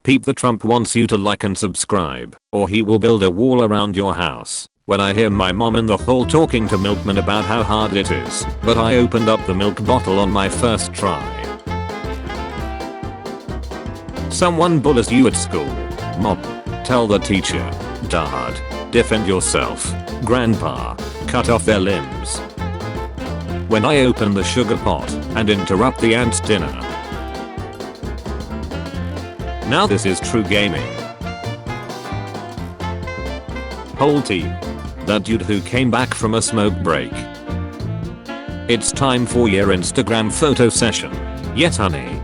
Peep the Trump wants you to like and subscribe, or he will build a wall around your house. When I hear my mom in the hall talking to milkman about how hard it is, but I opened up the milk bottle on my first try. Someone bullies you at school. Mom. Tell the teacher. Dad. Defend yourself. Grandpa. Cut off their limbs. When I open the sugar pot and interrupt the ants' dinner. Now this is true gaming. Whole team. That dude who came back from a smoke break. It's time for your Instagram photo session. Yes honey.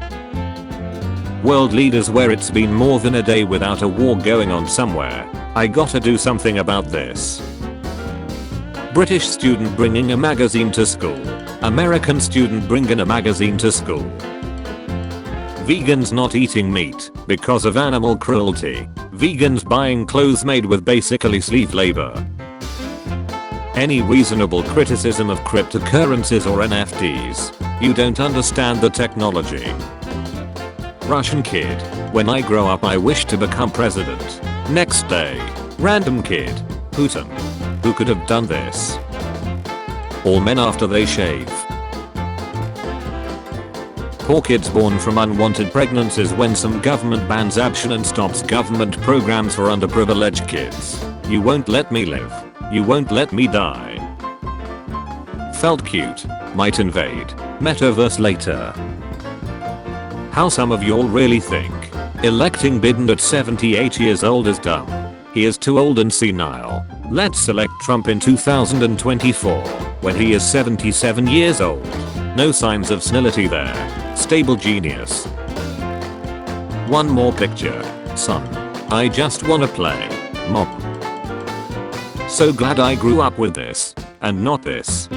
World leaders, where it's been more than a day without a war going on somewhere. I gotta do something about this. British student bringing a magazine to school. American student bringing a magazine to school. Vegans not eating meat because of animal cruelty. Vegans buying clothes made with basically slave labor. Any reasonable criticism of cryptocurrencies or NFTs. You don't understand the technology. Russian kid. When I grow up I wish to become president. Next day. Random kid. Putin. Who could have done this? All men after they shave. Poor kids born from unwanted pregnancies when some government bans abortion and stops government programs for underprivileged kids. You won't let me live. You won't let me die. Felt cute. Might invade. Metaverse later. How some of y'all really think electing Biden at 78 years old is dumb. He is too old and senile. Let's elect Trump in 2024 when he is 77 years old. No signs of senility there. Stable genius. One more picture. Son. I just wanna play. Mom. So glad I grew up with this and not this.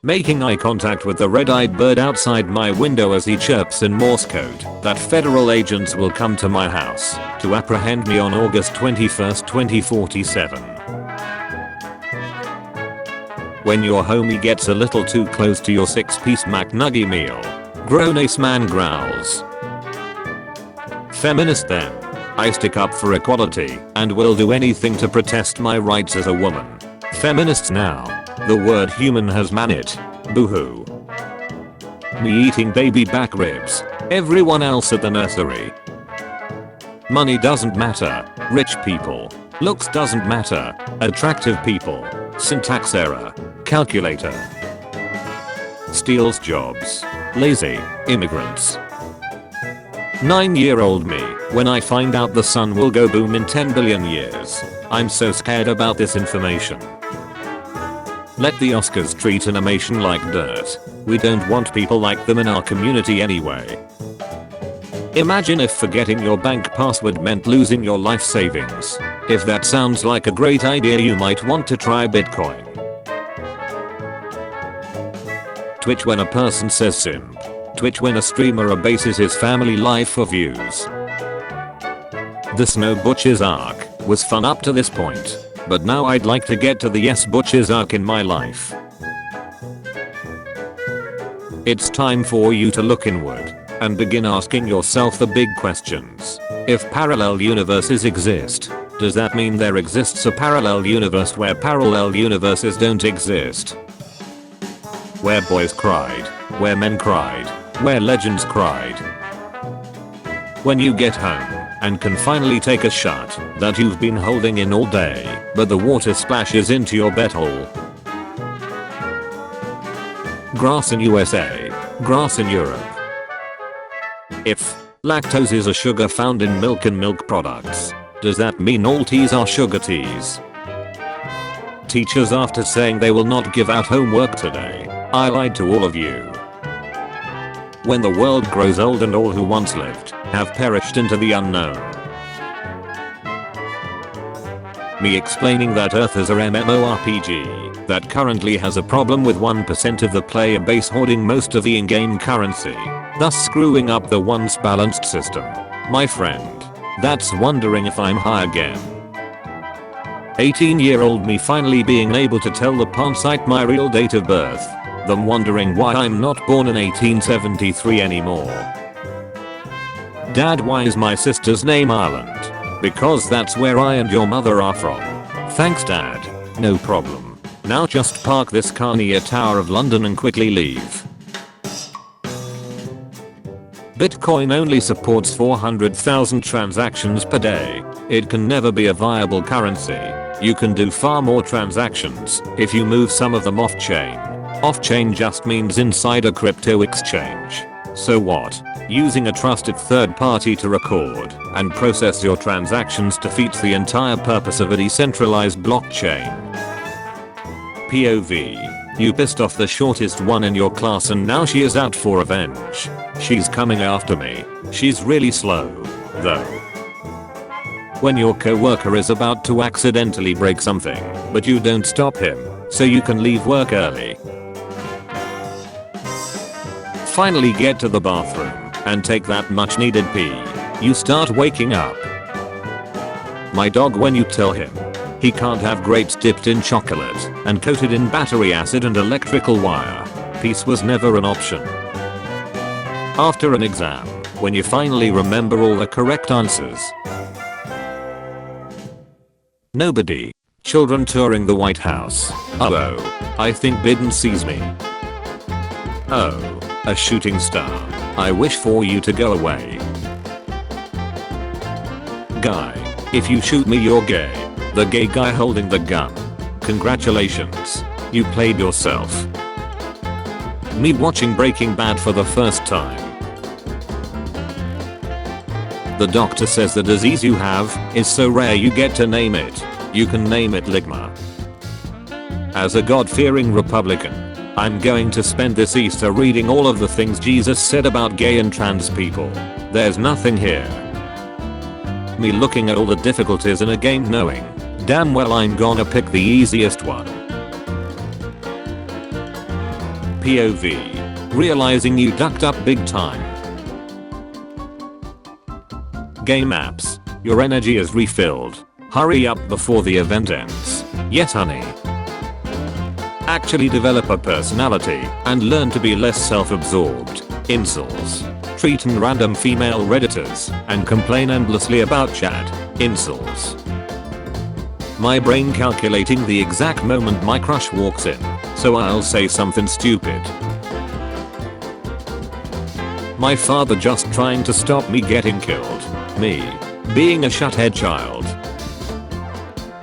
Making eye contact with the red-eyed bird outside my window as he chirps in Morse code that federal agents will come to my house to apprehend me on August 21st, 2047. When your homie gets a little too close to your 6-piece McNugget meal. Grown-ass man growls. Feminist then. I stick up for equality and will do anything to protest my rights as a woman. Feminists now. The word human has man it. Boo-hoo. Me eating baby back ribs. Everyone else at the nursery. Money doesn't matter. Rich people. Looks doesn't matter. Attractive people. Syntax error. Calculator. Steals jobs. Lazy. Immigrants. 9-year-old me. When I find out the sun will go boom in 10 billion years. I'm so scared about this information. Let the Oscars treat animation like dirt. We don't want people like them in our community anyway. Imagine if forgetting your bank password meant losing your life savings. If that sounds like a great idea, you might want to try Bitcoin. Twitch when a person says simp. Twitch when a streamer abases his family life for views. The Snow Butcher's arc was fun up to this point. But now I'd like to get to the Yes Butcher's arc in my life. It's time for you to look inward and begin asking yourself the big questions. If parallel universes exist, does that mean there exists a parallel universe where parallel universes don't exist? Where boys cried, where men cried, where legends cried. When you get home and can finally take a shot that you've been holding in all day, but the water splashes into your butthole. Grass in USA, grass in Europe. If lactose is a sugar found in milk and milk products, does that mean all teas are sugar teas? Teachers, after saying they will not give out homework today, I lied to all of you. When the world grows old and all who once lived have perished into the unknown. Me explaining that Earth is a MMORPG that currently has a problem with 1% of the player base hoarding most of the in-game currency, thus screwing up the once balanced system. My friend, that's wondering if I'm high again. 18-year-old me finally being able to tell the pawn site my real date of birth, them wondering why I'm not born in 1873 anymore. Dad, why is my sister's name Ireland? Because that's where I and your mother are from. Thanks Dad. No problem. Now just park this car near Tower of London and quickly leave. Bitcoin only supports 400,000 transactions per day. It can never be a viable currency. You can do far more transactions if you move some of them off-chain. Off-chain just means inside a crypto exchange. So what? Using a trusted third party to record and process your transactions defeats the entire purpose of a decentralized blockchain. POV. You pissed off the shortest one in your class and now she is out for revenge. She's coming after me. She's really slow, though. When your coworker is about to accidentally break something, but you don't stop him, so you can leave work early. Finally get to the bathroom and take that much needed pee. You start waking up. My dog, when you tell him he can't have grapes dipped in chocolate and coated in battery acid and electrical wire, peace was never an option. After an exam, when you finally remember all the correct answers. Nobody. Children touring the White House. Oh, I think Biden sees me. Oh, a shooting star. I wish for you to go away. Guy. If you shoot me you're gay. The gay guy holding the gun. Congratulations. You played yourself. Me watching Breaking Bad for the first time. The doctor says the disease you have is so rare you get to name it. You can name it Ligma. As a God-fearing Republican, I'm going to spend this Easter reading all of the things Jesus said about gay and trans people. There's nothing here. Me looking at all the difficulties in a game knowing damn well I'm gonna pick the easiest one. POV. Realizing you ducked up big time. Game apps. Your energy is refilled. Hurry up before the event ends. Yes honey. Actually develop a personality and learn to be less self-absorbed. Incels. Treating random female redditors and complain endlessly about chat. Incels. My brain calculating the exact moment my crush walks in, so I'll say something stupid. My father just trying to stop me getting killed. Me. Being a shuthead child.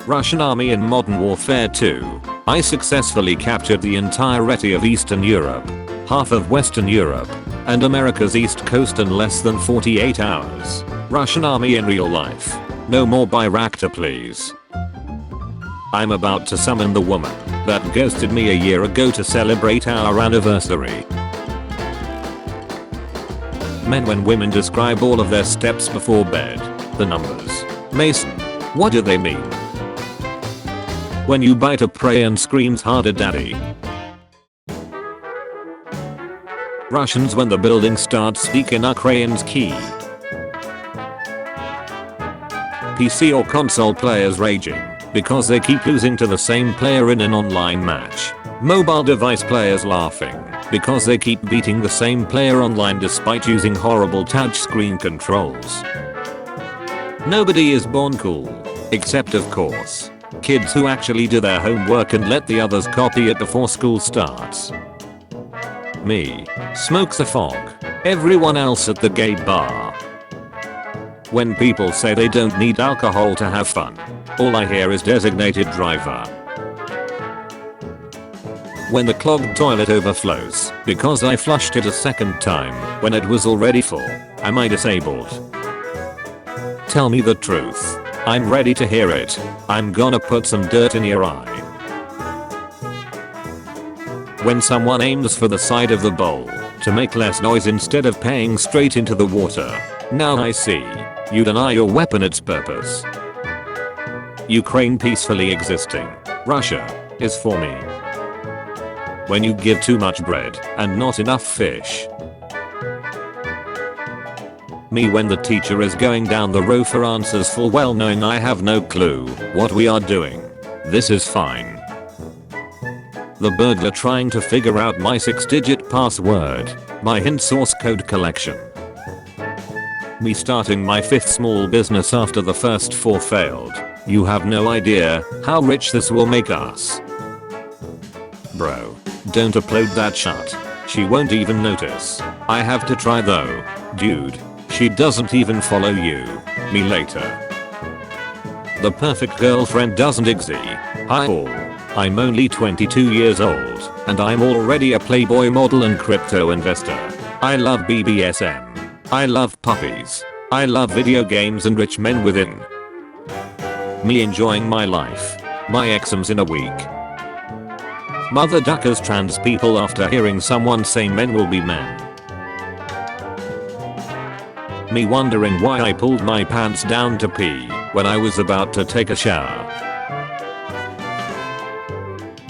Russian army in Modern Warfare 2. I successfully captured the entirety of Eastern Europe, half of Western Europe, and America's East Coast in less than 48 hours. Russian army in real life. No more Bayraktar please. I'm about to summon the woman that ghosted me a year ago to celebrate our anniversary. Men when women describe all of their steps before bed. The numbers. Mason. What do they mean? When you bite a prey and screams harder daddy. Russians when the building starts speaking Ukraine's key. PC or console players raging because they keep losing to the same player in an online match. Mobile device players laughing because they keep beating the same player online despite using horrible touchscreen controls. Nobody is born cool. Except of course, kids who actually do their homework and let the others copy it before school starts. Me. Smokes a fog. Everyone else at the gay bar. When people say they don't need alcohol to have fun, all I hear is designated driver. When the clogged toilet overflows because I flushed it a second time when it was already full, am I disabled? Tell me the truth. I'm ready to hear it. I'm gonna put some dirt in your eye. When someone aims for the side of the bowl to make less noise instead of paying straight into the water. Now I see. You deny your weapon its purpose. Ukraine peacefully existing. Russia is for me. When you give too much bread and not enough fish. Me when the teacher is going down the row for answers full well knowing I have no clue what we are doing. This is fine. The burglar trying to figure out my 6-digit password. My hint source code collection. Me starting my 5th small business after the first 4 failed. You have no idea how rich this will make us. Bro, don't upload that shit. She won't even notice. I have to try though. Dude, she doesn't even follow you. Me later. The perfect girlfriend doesn't exist. Hi all. I'm only 22 years old and I'm already a Playboy model and crypto investor. I love BBSM. I love puppies. I love video games and rich men within. Me enjoying my life. My exams in a week. Mother duckers trans people after hearing someone say men will be men. Me wondering why I pulled my pants down to pee when I was about to take a shower.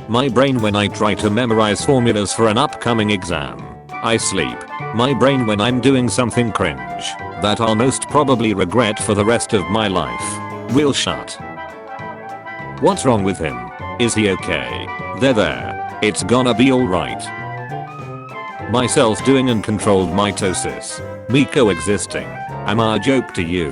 My brain when I try to memorize formulas for an upcoming exam. I sleep. My brain when I'm doing something cringe that I'll most probably regret for the rest of my life. Real shut. What's wrong with him? Is he okay? There. It's gonna be alright. My cells doing uncontrolled mitosis. Me coexisting. Am I a joke to you?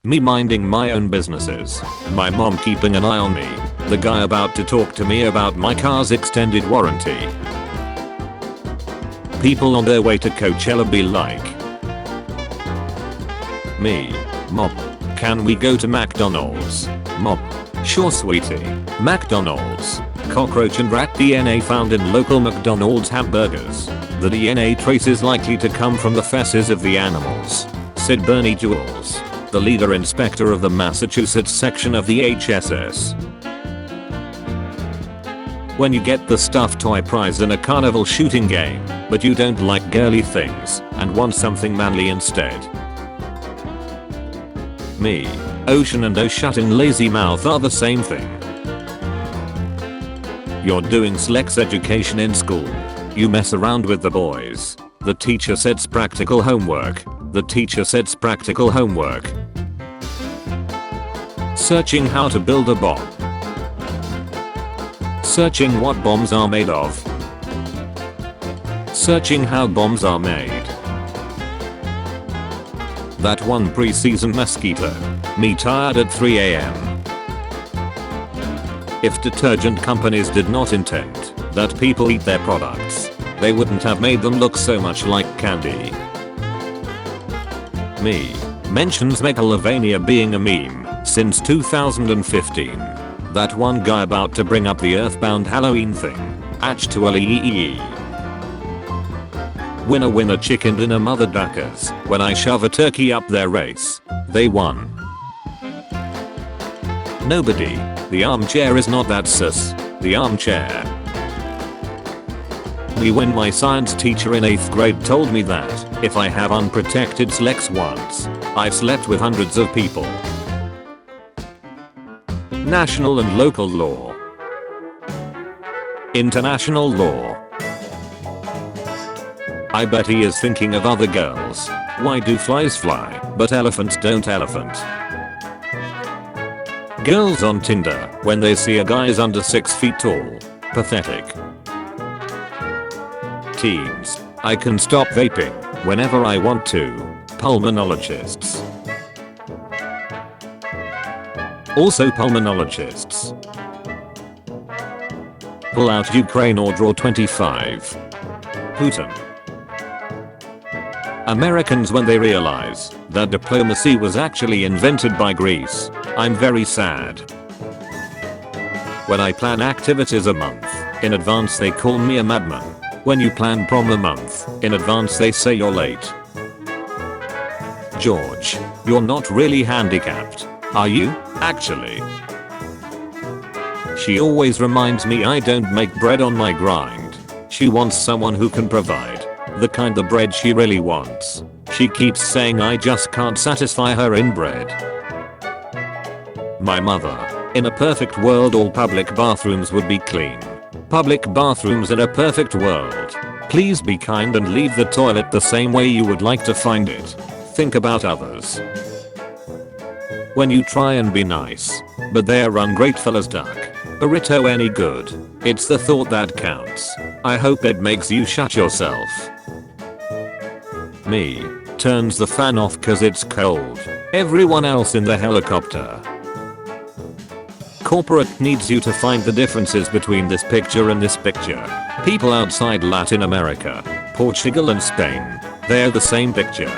Me minding my own businesses. My mom keeping an eye on me. The guy about to talk to me about my car's extended warranty. People on their way to Coachella be like. Me. Mom. Can we go to McDonald's? Mom. Sure sweetie. McDonald's. Cockroach and rat DNA found in local McDonald's hamburgers. The DNA trace is likely to come from the feces of the animals, said Bernie Jules, the leader inspector of the Massachusetts section of the HSS. When you get the stuffed toy prize in a carnival shooting game, but you don't like girly things and want something manly instead. Me. Ocean and shut in lazy mouth are the same thing. You're doing sex education in school. You mess around with the boys. The teacher sets practical homework. The teacher sets practical homework. Searching how to build a bomb. Searching what bombs are made of. Searching how bombs are made. That one preseason mosquito. Me tired at 3 AM. If detergent companies did not intend that people eat their products, they wouldn't have made them look so much like candy. Me. Mentions Megalovania being a meme since 2015. That one guy about to bring up the Earthbound Halloween thing. Actually. Winner winner chicken dinner mother duckers. When I shove a turkey up their race, they won. Nobody. The armchair is not that sus. The armchair. Me when my science teacher in 8th grade told me that if I have unprotected sex once, I've slept with hundreds of people. National and local law. International law. I bet he is thinking of other girls. Why do flies fly, but elephants don't elephant? Girls on Tinder when they see a guy is under 6 feet tall. Pathetic. Teens. I can stop vaping whenever I want to. Pulmonologists. Also pulmonologists. Pull out Ukraine or draw 25. Putin. Americans when they realize that diplomacy was actually invented by Greece. I'm very sad. When I plan activities a month in advance they call me a madman. When you plan prom a month in advance they say you're late. George, you're not really handicapped, are you, actually? She always reminds me I don't make bread on my grind. She wants someone who can provide the kind of bread she really wants. She keeps saying I just can't satisfy her in bread. My mother. In a perfect world all public bathrooms would be clean. Public bathrooms in a perfect world. Please be kind and leave the toilet the same way you would like to find it. Think about others. When you try and be nice, but they're ungrateful as duck. Burrito any good? It's the thought that counts. I hope it makes you shut yourself. Me. turns the fan off cause it's cold. Everyone else in the helicopter. Corporate needs you to find the differences between this picture and this picture. People outside Latin America, Portugal and Spain, they're the same picture.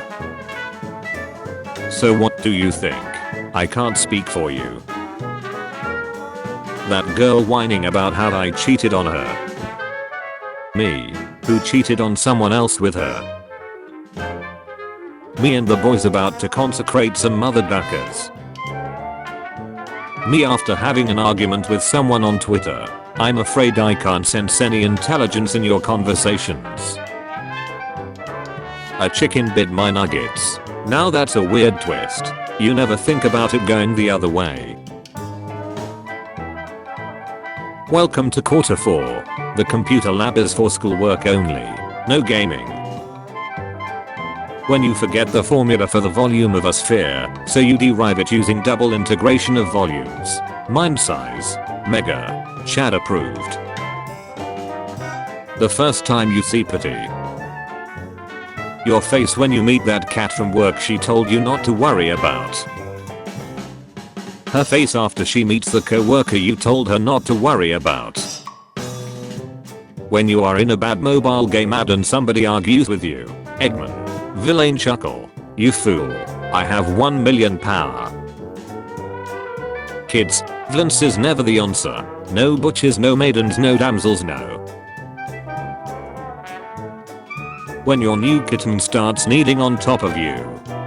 So what do you think? I can't speak for you. That girl whining about how I cheated on her. Me, who cheated on someone else with her. Me and the boys about to consecrate some mother duckers. Me after having an argument with someone on Twitter. I'm afraid I can't sense any intelligence in your conversations. A chicken bit my nuggets. Now that's a weird twist. You never think about it going the other way. Welcome to quarter 4. The computer lab is for schoolwork only. No gaming. When you forget the formula for the volume of a sphere, so you derive it using double integration of volumes. Mind size. Mega. Chad approved. The first time you see pity. Your face when you meet that cat from work she told you not to worry about. Her face after she meets the co-worker you told her not to worry about. When you are in a bad mobile game ad and somebody argues with you. Eggman. Villain chuckle. You fool. I have 1 million power. Kids, violence is never the answer. No butchers, no maidens, no damsels, no. When your new kitten starts kneading on top of you,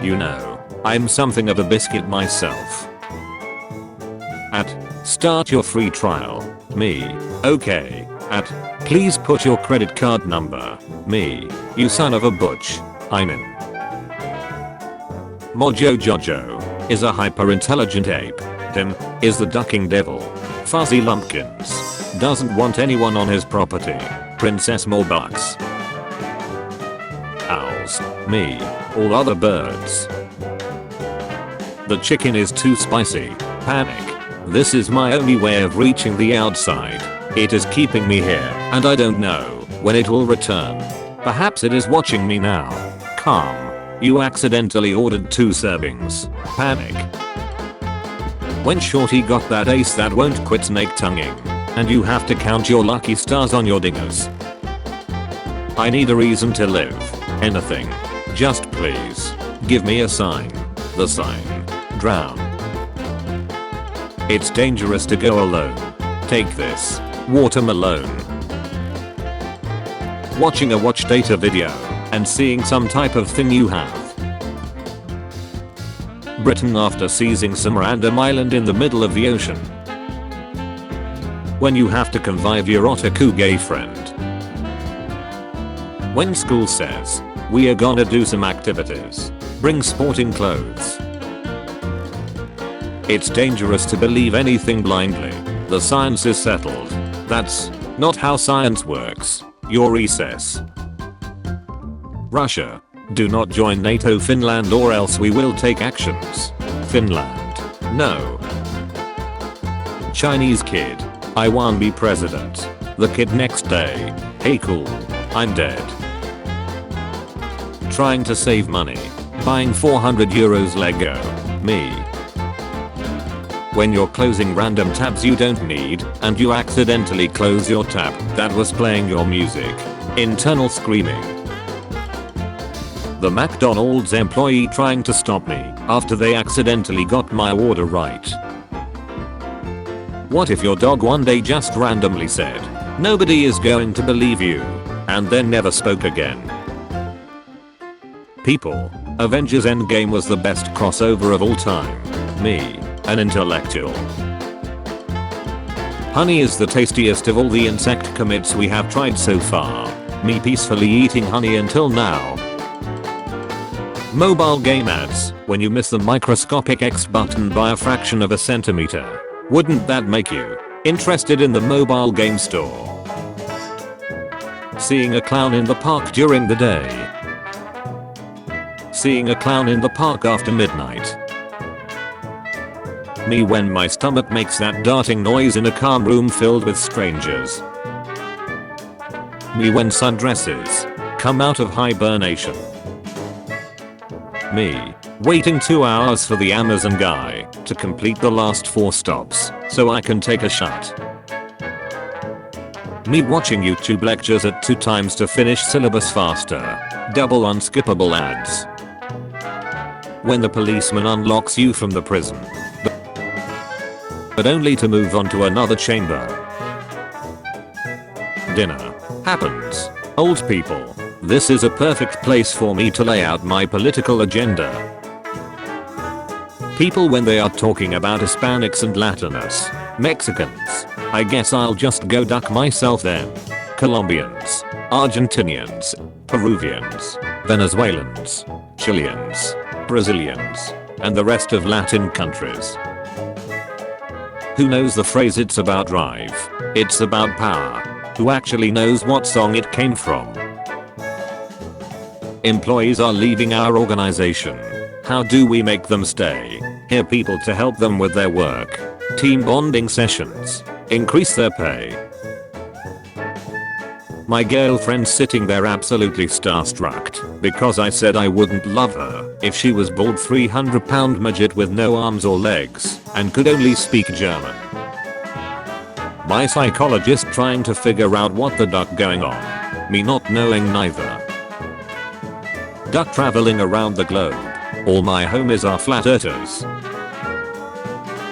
you know, I'm something of a biscuit myself. At start your free trial. Me. Okay. At please put your credit card number. Me. You son of a butch. I'm in. Mojo Jojo is a hyper-intelligent ape. Tim is the ducking devil. Fuzzy Lumpkins doesn't want anyone on his property. Princess more bucks. Owls. Me. All other birds. The chicken is too spicy. Panic. This is my only way of reaching the outside. It is keeping me here and I don't know when it will return. Perhaps it is watching me now. Calm. You accidentally ordered 2 servings. Panic. When Shorty got that ace that won't quit snake tonguing. And you have to count your lucky stars on your dingers. I need a reason to live. Anything. Just please. Give me a sign. The sign. Drown. It's dangerous to go alone. Take this. Watermelon. Watching a watch data video and seeing some type of thing you have. Britain after seizing some random island in the middle of the ocean. When you have to convive your otaku gay friend. When school says, we are gonna do some activities. Bring sporting clothes. It's dangerous to believe anything blindly. The science is settled. That's not how science works. Your recess. Russia. Do not join NATO Finland or else we will take actions. Finland. No. Chinese kid. I wanna be president. The kid next day. Hey cool. I'm dead. Trying to save money. Buying 400 euros Lego. Me. When you're closing random tabs you don't need and you accidentally close your tab that was playing your music. Internal screaming. The McDonald's employee trying to stop me after they accidentally got my order right. What if your dog one day just randomly said, nobody is going to believe you, and then never spoke again? People. Avengers Endgame was the best crossover of all time. Me. An intellectual. Honey is the tastiest of all the insect commits we have tried so far. Me peacefully eating honey until now. Mobile game ads, when you miss the microscopic X button by a fraction of a centimeter. Wouldn't that make you interested in the mobile game store? Seeing a clown in the park during the day. Seeing a clown in the park after midnight. Me when my stomach makes that darting noise in a calm room filled with strangers. Me when sundresses come out of hibernation. Me. Waiting 2 hours for the Amazon guy to complete the last 4 stops so I can take a shot. Me watching YouTube lectures at 2 times to finish syllabus faster. Double unskippable ads. When the policeman unlocks you from the prison, but only to move on to another chamber. Dinner. Happens. Old people. This is a perfect place for me to lay out my political agenda. People when they are talking about Hispanics and Latinos. Mexicans. I guess I'll just go duck myself then. Colombians. Argentinians. Peruvians. Venezuelans. Chileans. Brazilians. And the rest of Latin countries. Who knows the phrase "it's about drive, it's about power"? Who actually knows what song it came from? Employees are leaving our organization. How do we make them stay? Hire people to help them with their work. Team bonding sessions. Increase their pay. My girlfriend's sitting there absolutely starstruck because I said I wouldn't love her if she was bald 300-pound midget with no arms or legs and could only speak German. My psychologist trying to figure out what the duck going on. Me not knowing neither. Duck traveling around the globe. All my homies are flat earthers.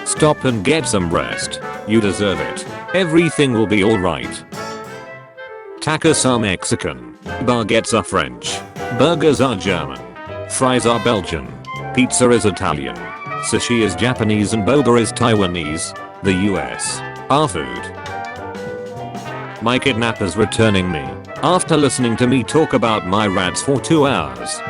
Stop and get some rest. You deserve it. Everything will be alright. Tacos are Mexican. Baguettes are French. Burgers are German. Fries are Belgian. Pizza is Italian. Sushi is Japanese and boba is Taiwanese. The US. Our food. My kidnapper's returning me after listening to me talk about my rats for 2 hours.